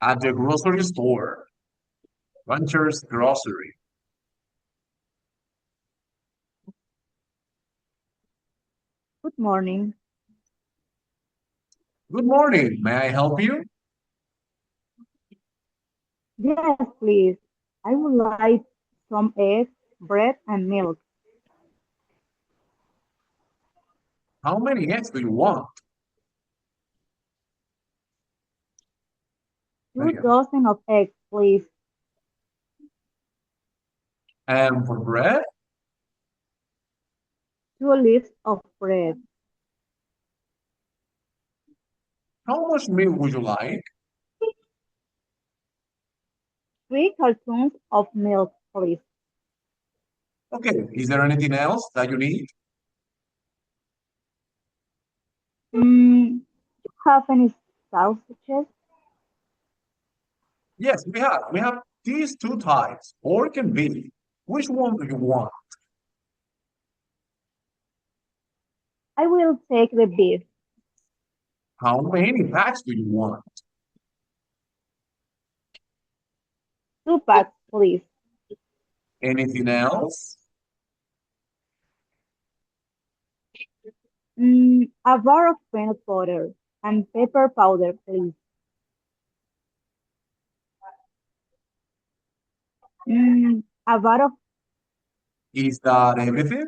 At the grocery store. Rancher's Grocery. Good morning. Good morning. May I help you? Yes, please. I would like some eggs, bread, and milk. How many eggs do you want? 2 dozen of eggs, please. And for bread, 2 leaves of bread. how much milk would you like? 3 cartons of milk, please. Okay, is there anything else that you need? Do you have any sausages? Yes, we have. We have these two types, pork and beef. Which one do you want? I will take the beef. How many packs do you want? 2 packs, please. Anything else? A bar of peanut butter and pepper powder, please. A bar of Is that everything?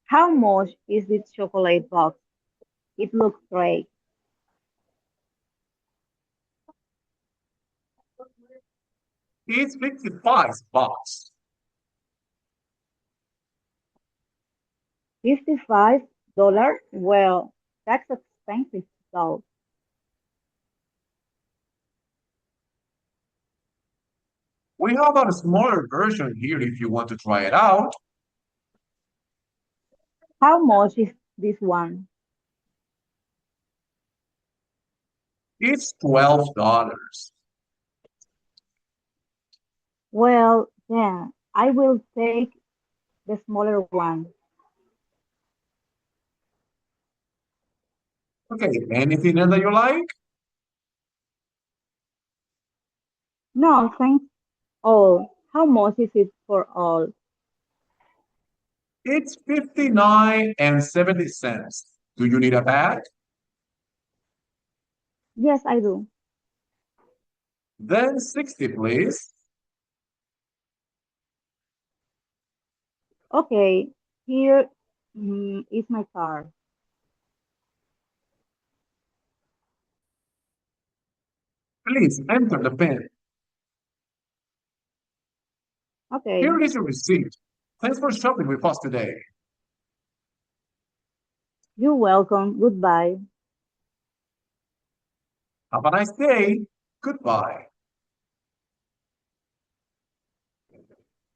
how much is this chocolate box? It looks great. It's 55 bucks. $55? Well, that's expensive though. We have a smaller version here if you want to try it out. How much is this one? It's $12. Well, then I will take the smaller one. Okay, anything else that you like? No, thanks all. How much is it for all? It's 59 and 70 cents. Do you need a bag? Yes, I do. Then 60, please. Okay, here is my card. Please enter the PIN. Okay, Here is your receipt. Thanks for shopping with us today. you're welcome. Goodbye. Have a nice day. Goodbye.